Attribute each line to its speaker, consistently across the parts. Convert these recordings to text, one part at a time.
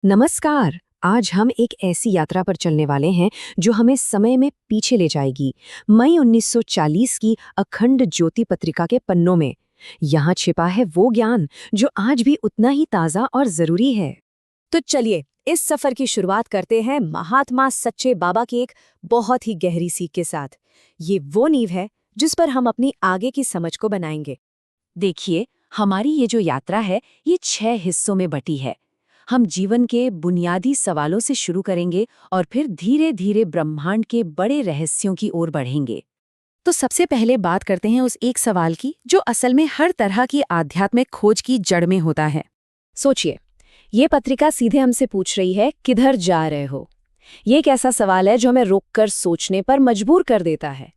Speaker 1: नमस्कार। आज हम एक ऐसी यात्रा पर चलने वाले हैं जो हमें समय में पीछे ले जाएगी। मई 1940 की अखंड ज्योति पत्रिका के पन्नों में। यहाँ छिपा है वो ज्ञान जो आज भी उतना ही ताज़ा और ज़रूरी है।
Speaker 2: तो चलिए इस सफर की शुरुआत करते हैं महात्मा सच्चे बाबा की एक बहुत ही गहरी सीख के साथ। ये वो नींव है जिस पर हम अपनी आगे की समझ को बनाएंगे। देखिए, हमारी ये जो यात्रा है ये 6 हिस्सों में बटी है। हम जीवन के बुनियादी सवालों से शुरू करेंगे और फिर धीरे धीरे ब्रह्मांड के बड़े रहस्यों की ओर बढ़ेंगे। तो सबसे पहले बात करते हैं उस एक सवाल की जो असल में हर तरह की आध्यात्मिक खोज की जड़ में होता है। सोचिए, ये पत्रिका सीधे हमसे पूछ रही है, किधर जा रहे हो? ये एक ऐसा सवाल है जो हमें रोककर सोचने पर मजबूर कर देता है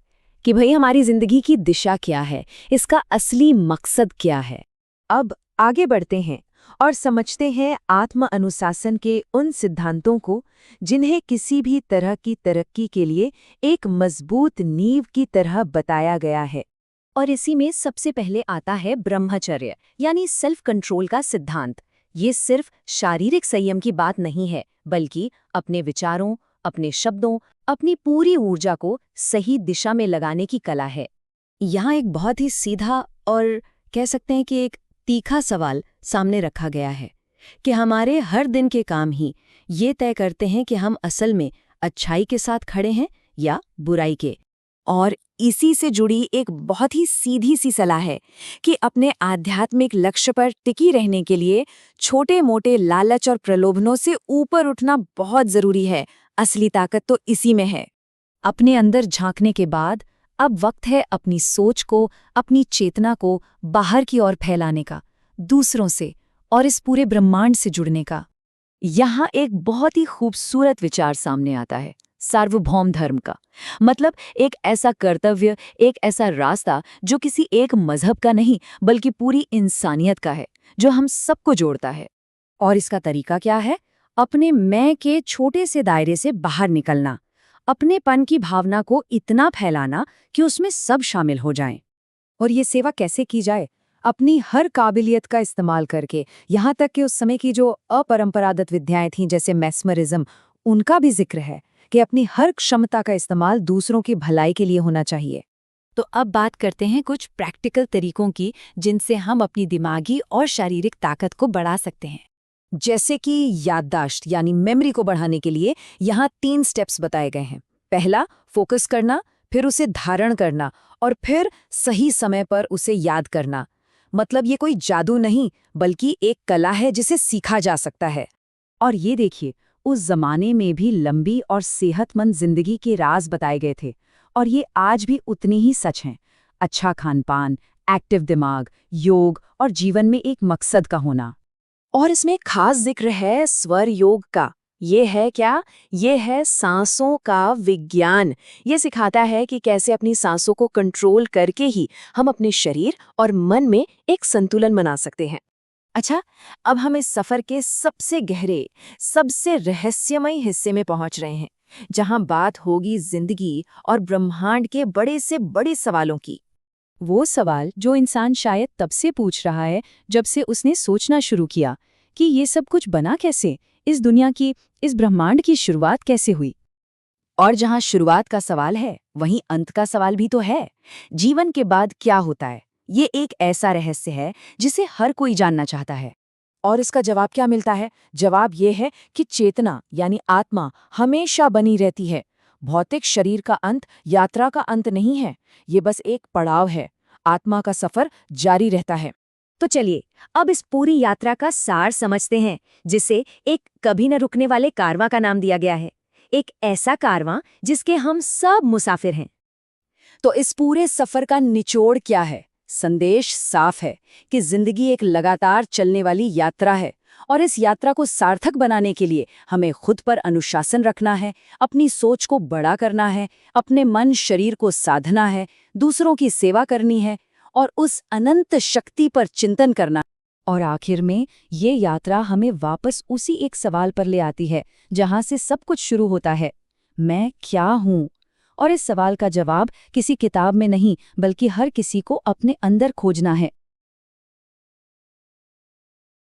Speaker 2: कि भाई हमारी जिंदगी की दिशा क्या है, इसका असली मकसद क्या है। अब आगे बढ़ते हैं और समझते हैं आत्म अनुशासन के उन सिद्धांतों को जिन्हें किसी भी तरह की तरक्की के लिए एक मजबूत नींव की तरह बताया गया है। और इसी में सबसे पहले आता है ब्रह्मचर्य यानी सेल्फ कंट्रोल का सिद्धांत। ये सिर्फ शारीरिक संयम की बात नहीं है, बल्कि अपने विचारों, अपने शब्दों, अपनी पूरी ऊर्जा को सही दिशा में लगाने की कला है। यहाँ एक बहुत ही सीधा और कह सकते हैं कि एक तीखा सवाल सामने रखा गया है कि हमारे हर दिन के काम ही ये तय करते हैं कि हम असल में अच्छाई के साथ खड़े हैं या बुराई के। और इसी से जुड़ी एक बहुत ही सीधी सी सलाह है कि अपने आध्यात्मिक लक्ष्य पर टिकी रहने के लिए छोटे मोटे लालच और प्रलोभनों से ऊपर उठना बहुत जरूरी है। असली ताकत तो इसी में है। अपने अंदर झांकने के बाद अब वक्त है अपनी सोच को, अपनी चेतना को बाहर की ओर फैलाने का, दूसरों से और इस पूरे ब्रह्मांड से जुड़ने का। यहाँ एक बहुत ही खूबसूरत विचार सामने आता है, सार्वभौम धर्म का। मतलब एक ऐसा कर्तव्य, एक ऐसा रास्ता जो किसी एक मजहब का नहीं बल्कि पूरी इंसानियत का है, जो हम सबको जोड़ता है। और इसका तरीका क्या है? अपने मैं के छोटे से दायरे से बाहर निकलना, अपनेपन की भावना को इतना फैलाना कि उसमें सब शामिल हो जाएं। और ये सेवा कैसे की जाए? अपनी हर काबिलियत का इस्तेमाल करके, यहाँ तक कि उस समय की जो अपरंपरागत विद्याएं थीं जैसे मैस्मरिज्म, उनका भी जिक्र है कि अपनी हर क्षमता का इस्तेमाल दूसरों की भलाई के लिए होना चाहिए। तो अब बात करते हैं कुछ प्रैक्टिकल तरीकों की जिनसे हम अपनी दिमागी और शारीरिक ताकत को बढ़ा सकते हैं। जैसे कि याददाश्त यानी मेमोरी को बढ़ाने के लिए यहाँ 3 स्टेप्स बताए गए हैं। पहला, फोकस करना, फिर उसे धारण करना और फिर सही समय पर उसे याद करना। मतलब ये कोई जादू नहीं बल्कि एक कला है जिसे सीखा जा सकता है। और ये देखिए, उस जमाने में भी लंबी और सेहतमंद जिंदगी के राज बताए गए थे और ये आज भी उतने ही सच हैं। अच्छा खानपान, एक्टिव दिमाग, योग और जीवन में एक मकसद का होना। और इसमें खास जिक्र है स्वर योग का। ये है क्या? ये है सांसों का विज्ञान। ये सिखाता है कि कैसे अपनी सांसों को कंट्रोल करके ही हम अपने शरीर और मन में एक संतुलन बना सकते हैं। अच्छा, अब हम इस सफर के सबसे गहरे, सबसे रहस्यमय हिस्से में पहुंच रहे हैं, जहां बात होगी जिंदगी और ब्रह्मांड के बड़े से बड़े सवालों की। वो सवाल जो इंसान शायद तब से पूछ रहा है जब से उसने सोचना शुरू किया कि ये सब कुछ बना कैसे, इस दुनिया की, इस ब्रह्मांड की शुरुआत कैसे हुई। और जहां शुरुआत का सवाल है वहीं अंत का सवाल भी तो है। जीवन के बाद क्या होता है? ये एक ऐसा रहस्य है जिसे हर कोई जानना चाहता है। और इसका जवाब क्या मिलता है? जवाब ये है कि चेतना यानी आत्मा हमेशा बनी रहती है। भौतिक शरीर का अंत यात्रा का अंत नहीं है, ये बस एक पड़ाव है। आत्मा का सफर जारी रहता है। तो चलिए अब इस पूरी यात्रा का सार समझते हैं, जिसे एक कभी न रुकने वाले कारवां का नाम दिया गया है। एक ऐसा कारवां जिसके हम सब मुसाफिर हैं। तो इस पूरे सफर का निचोड़ क्या है? संदेश साफ है कि जिंदगी एक लगातार चलने वाली यात्रा है और इस यात्रा को सार्थक बनाने के लिए हमें खुद पर अनुशासन रखना है, अपनी सोच को बड़ा करना है, अपने मन शरीर को साधना है, दूसरों की सेवा करनी है और उस अनंत शक्ति पर चिंतन करना। और आखिर में ये यात्रा हमें वापस उसी एक सवाल पर ले आती है जहां से सब कुछ शुरू होता है, मैं क्या हूं? और इस सवाल का जवाब किसी किताब में नहीं बल्कि हर किसी को अपने अंदर खोजना है।